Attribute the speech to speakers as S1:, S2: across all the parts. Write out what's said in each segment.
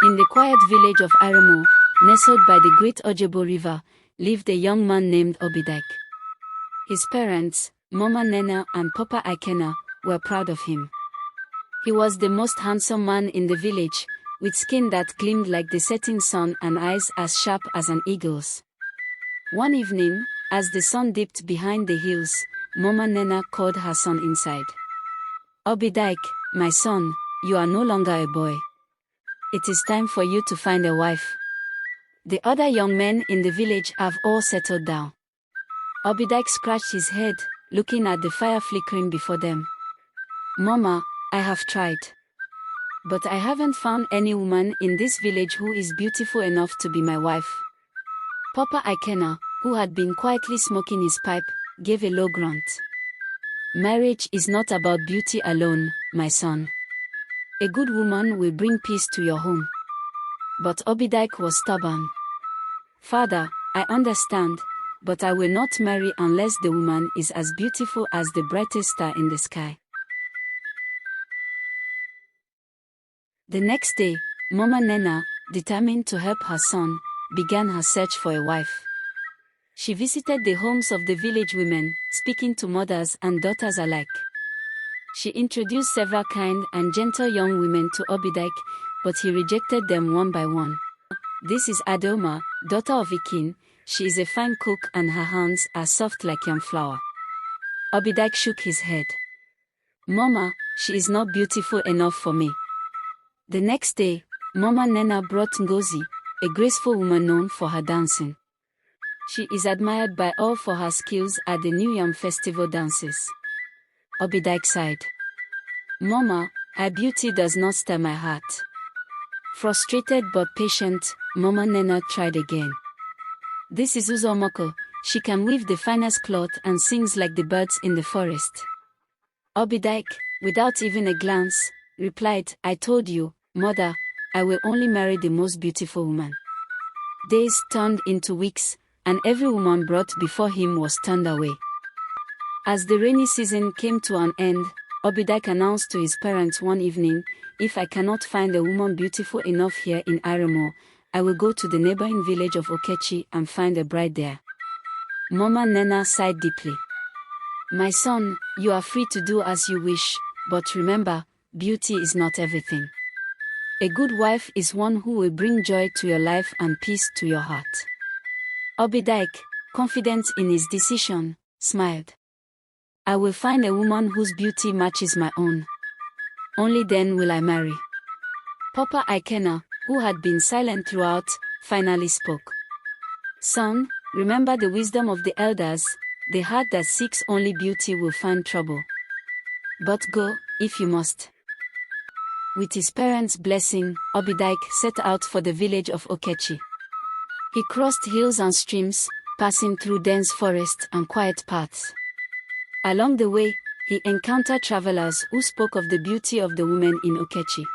S1: In the quiet village of Aramo, nestled by the great Ojebo River, lived a young man named Obidike. His parents, Mama Nnenna and Papa Ikenna, were proud of him. He was the most handsome man in the village, with skin that gleamed like the setting sun and eyes as sharp as an eagle's. One evening, as the sun dipped behind the hills, Mama Nnenna called her son inside. "Obidike, my son, you are no longer a boy. It is time for you to find a wife. The other young men in the village have all settled down." Obidike scratched his head, looking at the fire flickering before them. "Mama, I have tried. But I haven't found any woman in this village who is beautiful enough to be my wife." Papa Ikenna, who had been quietly smoking his pipe, gave a low grunt. "Marriage is not about beauty alone, my son. A good woman will bring peace to your home." But Obidike was stubborn. "Father, I understand, but I will not marry unless the woman is as beautiful as the brightest star in the sky." The next day, Mama Nnenna, determined to help her son, began her search for a wife. She visited the homes of the village women, speaking to mothers and daughters alike. She introduced several kind and gentle young women to Obidike, but he rejected them one by one. "This is Adoma, daughter of Ikin. She is a fine cook and her hands are soft like yam flour." Obidike shook his head. "Mama, she is not beautiful enough for me." The next day, Mama Nnenna brought Ngozi, a graceful woman known for her dancing. She is admired by all for her skills at the New Yam Festival dances. Obidike sighed. "Mama, her beauty does not stir my heart." Frustrated but patient, Mama Nnenna tried again. "This is Uzomoko. She can weave the finest cloth and sings like the birds in the forest." Obidike, without even a glance, replied, "I told you, mother, I will only marry the most beautiful woman." Days turned into weeks, and every woman brought before him was turned away. As the rainy season came to an end, Obidike announced to his parents one evening, "If I cannot find a woman beautiful enough here in Aramo, I will go to the neighboring village of Okechi and find a bride there." Mama Nnenna sighed deeply. "My son, you are free to do as you wish, but remember, beauty is not everything. A good wife is one who will bring joy to your life and peace to your heart." Obidike, confident in his decision, smiled. "I will find a woman whose beauty matches my own. Only then will I marry." Papa Ikenna, who had been silent throughout, finally spoke. "Son, remember the wisdom of the elders. The heart that seeks only beauty will find trouble. But go, if you must." With his parents' blessing, Obidike set out for the village of Okechi. He crossed hills and streams, passing through dense forests and quiet paths. Along the way, he encountered travelers who spoke of the beauty of the women in Okechi.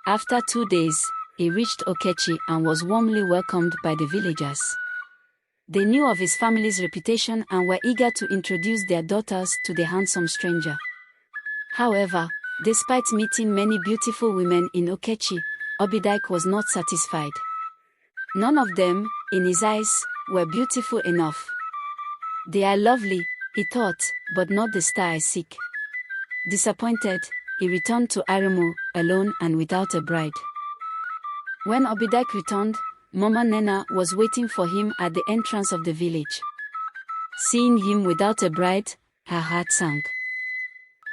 S1: After 2 days, he reached Okechi and was warmly welcomed by the villagers. They knew of his family's reputation and were eager to introduce their daughters to the handsome stranger. However, despite meeting many beautiful women in Okechi, Obidike was not satisfied. None of them, in his eyes, were beautiful enough. "They are lovely," he thought, "but not the star I seek." Disappointed, he returned to Aramo, alone and without a bride. When Obidike returned, Mama Nnenna was waiting for him at the entrance of the village. Seeing him without a bride, her heart sank.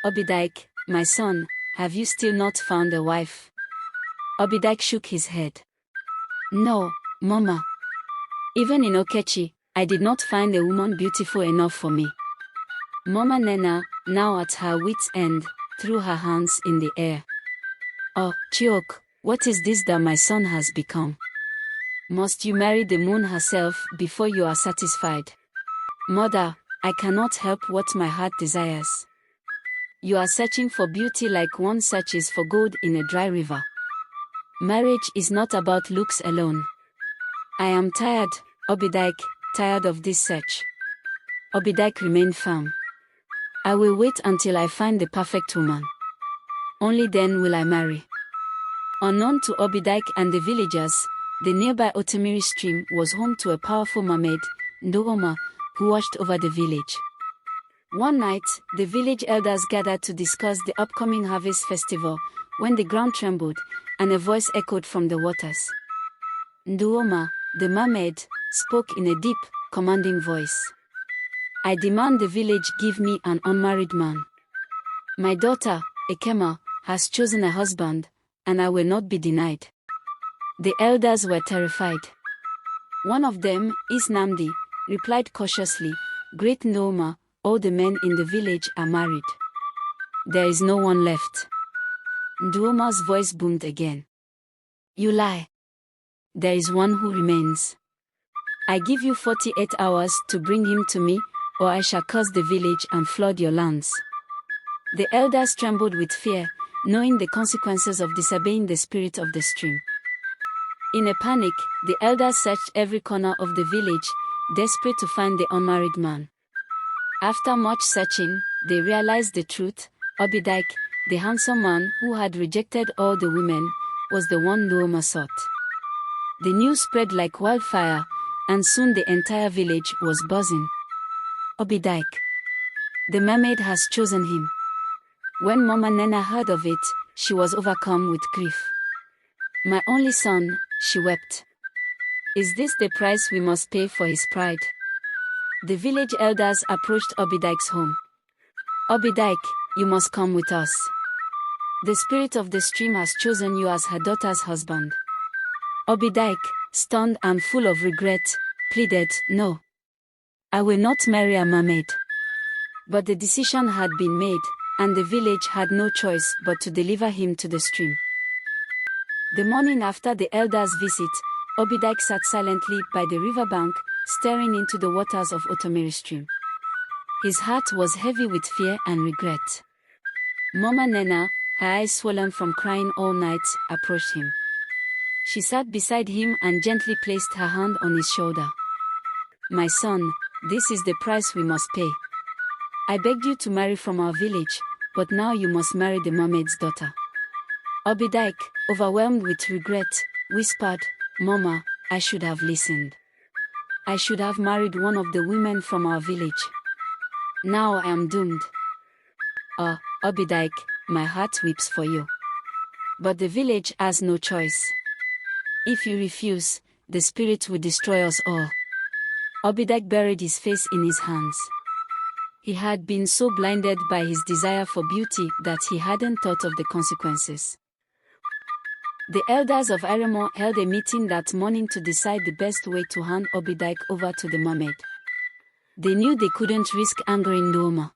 S1: "Obidike, my son, have you still not found a wife?" Obidike shook his head. "No, Mama. Even in Okechi, I did not find a woman beautiful enough for me." Mama Nnenna, now at her wit's end, threw her hands in the air. "Oh, Chiok, what is this that my son has become? Must you marry the moon herself before you are satisfied?" "Mother, I cannot help what my heart desires. You are searching for beauty like one searches for gold in a dry river. Marriage is not about looks alone. I am tired, Obidike, tired of this search." Obidike remained firm. "I will wait until I find the perfect woman. Only then will I marry." Unknown to Obidike and the villagers, the nearby Otemiri stream was home to a powerful mermaid, Nnenna, who watched over the village. One night, the village elders gathered to discuss the upcoming harvest festival, when the ground trembled, and a voice echoed from the waters. Nnenna, the mermaid, spoke in a deep, commanding voice. I demand the village give me an unmarried man. My daughter, Okechi, has chosen a husband, and I will not be denied. The elders were terrified. One of them, Nnenna, replied cautiously, Great Nnenna, all the men in the village are married. There is no one left. Nnenna's voice boomed again. You lie. There is one who remains. I give you 48 hours to bring him to me, or I shall curse the village and flood your lands. The elders trembled with fear, knowing the consequences of disobeying the spirit of the stream. In a panic, the elders searched every corner of the village, desperate to find the unmarried man. After much searching, they realized the truth. Obidike, the handsome man who had rejected all the women, was the one Nnenna sought. The news spread like wildfire, and soon the entire village was buzzing. Obidike. The mermaid has chosen him. When Mama Nnenna heard of it, she was overcome with grief. My only son, she wept. Is this the price we must pay for his pride? The village elders approached Obidike's home. Obidike, you must come with us. The spirit of the stream has chosen you as her daughter's husband. Obidike, stunned and full of regret, pleaded, No. I will not marry a mermaid. But the decision had been made, and the village had no choice but to deliver him to the stream. The morning after the elders' visit, Obidike sat silently by the riverbank, staring into the waters of Otemiri stream. His heart was heavy with fear and regret. Mama Nnenna, her eyes swollen from crying all night, approached him. She sat beside him and gently placed her hand on his shoulder. My son, this is the price we must pay. I begged you to marry from our village, but now you must marry the mermaid's daughter. Obidike, overwhelmed with regret, whispered, Mama, I should have listened. I should have married one of the women from our village. Now I am doomed. Obidike, my heart weeps for you. But the village has no choice. If you refuse, the spirit will destroy us all. Obidike buried his face in his hands. He had been so blinded by his desire for beauty that he hadn't thought of the consequences. The elders of Aremo held a meeting that morning to decide the best way to hand Obidike over to the mermaid. They knew they couldn't risk angering Nnenna.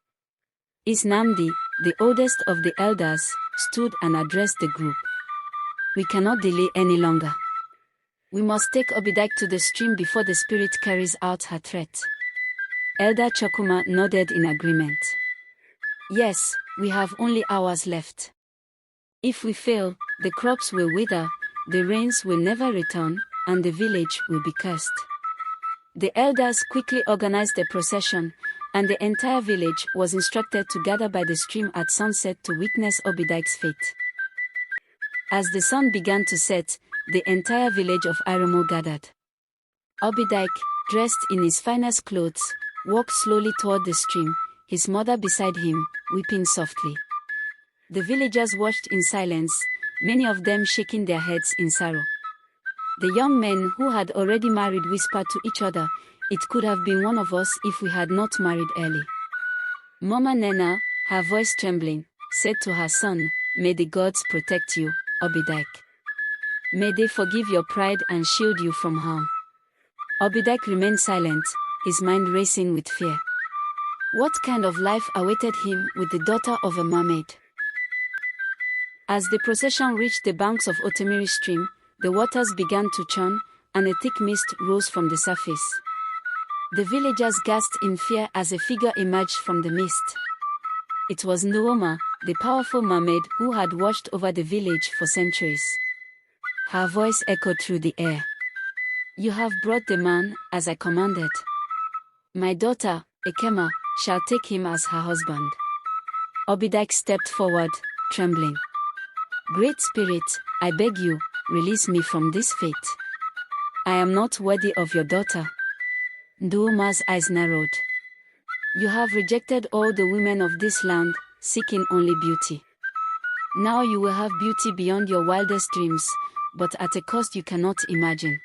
S1: Nnenna, the oldest of the elders, stood and addressed the group. We cannot delay any longer. We must take Obidike to the stream before the spirit carries out her threat. Elder Chokuma nodded in agreement. Yes, we have only hours left. If we fail, the crops will wither, the rains will never return, and the village will be cursed. The elders quickly organized a procession, and the entire village was instructed to gather by the stream at sunset to witness Obidike's fate. As the sun began to set, the entire village of Aremo gathered. Obidike, dressed in his finest clothes, walked slowly toward the stream, his mother beside him, weeping softly. The villagers watched in silence, many of them shaking their heads in sorrow. The young men who had already married whispered to each other, It could have been one of us if we had not married early. Mama Nnenna, her voice trembling, said to her son, May the gods protect you, Obidike. May they forgive your pride and shield you from harm. Obidike remained silent, his mind racing with fear. What kind of life awaited him with the daughter of a mermaid? As the procession reached the banks of Otemiri stream, the waters began to churn, and a thick mist rose from the surface. The villagers gasped in fear as a figure emerged from the mist. It was Nnenna, the powerful mermaid who had watched over the village for centuries. Her voice echoed through the air. You have brought the man, as I commanded. My daughter, Okechi, shall take him as her husband. Obidike stepped forward, trembling. "Great Spirit, I beg you, release me from this fate. I am not worthy of your daughter." Nduoma's eyes narrowed. "You have rejected all the women of this land, seeking only beauty. Now you will have beauty beyond your wildest dreams, but at a cost you cannot imagine."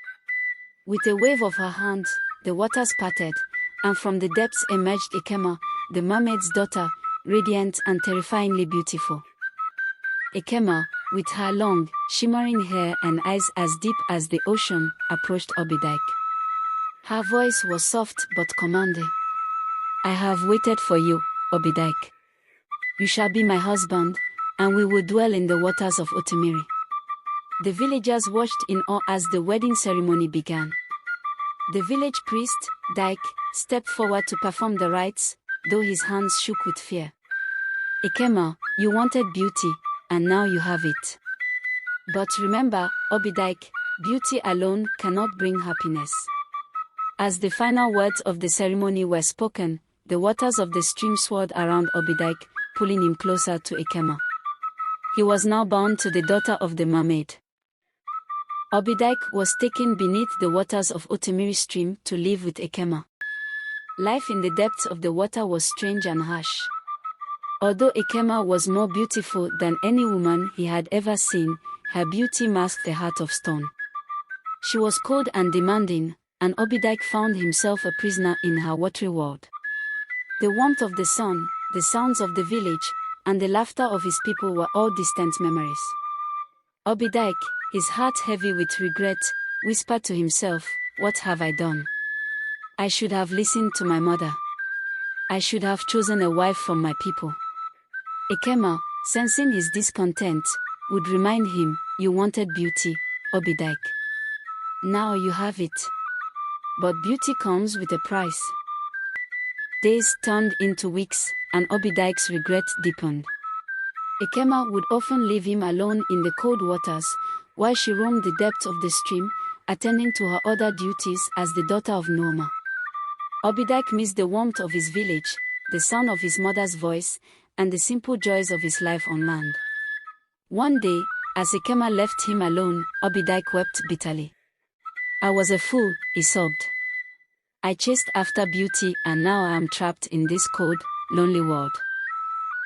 S1: With a wave of her hand, the waters parted, and from the depths emerged Ekema, the mermaid's daughter, radiant and terrifyingly beautiful. Ekema, with her long, shimmering hair and eyes as deep as the ocean, approached Obidike. Her voice was soft but commanding. "I have waited for you, Obidike. You shall be my husband, and we will dwell in the waters of Otemiri." The villagers watched in awe as the wedding ceremony began. The village priest, Dike, stepped forward to perform the rites, though his hands shook with fear. "Ekema, you wanted beauty, and now you have it. But remember, Obidike, beauty alone cannot bring happiness." As the final words of the ceremony were spoken, the waters of the stream swirled around Obidike, pulling him closer to Ekema. He was now bound to the daughter of the mermaid. Obidike was taken beneath the waters of Otemiri stream to live with Ekema. Life in the depths of the water was strange and harsh. Although Ekema was more beautiful than any woman he had ever seen, her beauty masked a heart of stone. She was cold and demanding, and Obidike found himself a prisoner in her watery world. The warmth of the sun, the sounds of the village, and the laughter of his people were all distant memories. Obidike, his heart heavy with regret, whispered to himself, "What have I done? I should have listened to my mother. I should have chosen a wife from my people." Ekema, sensing his discontent, would remind him, "You wanted beauty, Obidike. Now you have it. But beauty comes with a price." Days turned into weeks, and Obidike's regret deepened. Ekema would often leave him alone in the cold waters, while she roamed the depths of the stream, attending to her other duties as the daughter of Nneoma. Obidike missed the warmth of his village, the sound of his mother's voice, and the simple joys of his life on land. One day, as Ekema left him alone, Obidike wept bitterly. "I was a fool," he sobbed. "I chased after beauty, and now I am trapped in this cold, lonely world."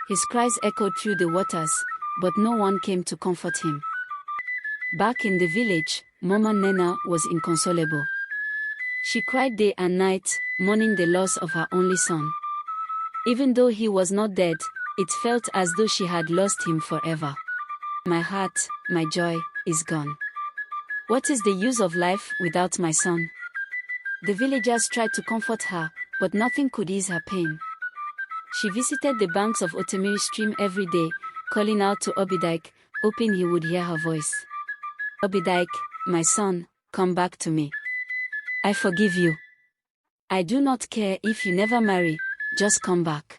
S1: His cries echoed through the waters, but no one came to comfort him. Back in the village, Mama Nnenna was inconsolable. She cried day and night, mourning the loss of her only son. Even though he was not dead, it felt as though she had lost him forever. "My heart, my joy, is gone. What is the use of life without my son?" The villagers tried to comfort her, but nothing could ease her pain. She visited the banks of Otemiri stream every day, calling out to Obidike, hoping he would hear her voice. "Obidike, my son, come back to me. I forgive you. I do not care if you never marry, just come back."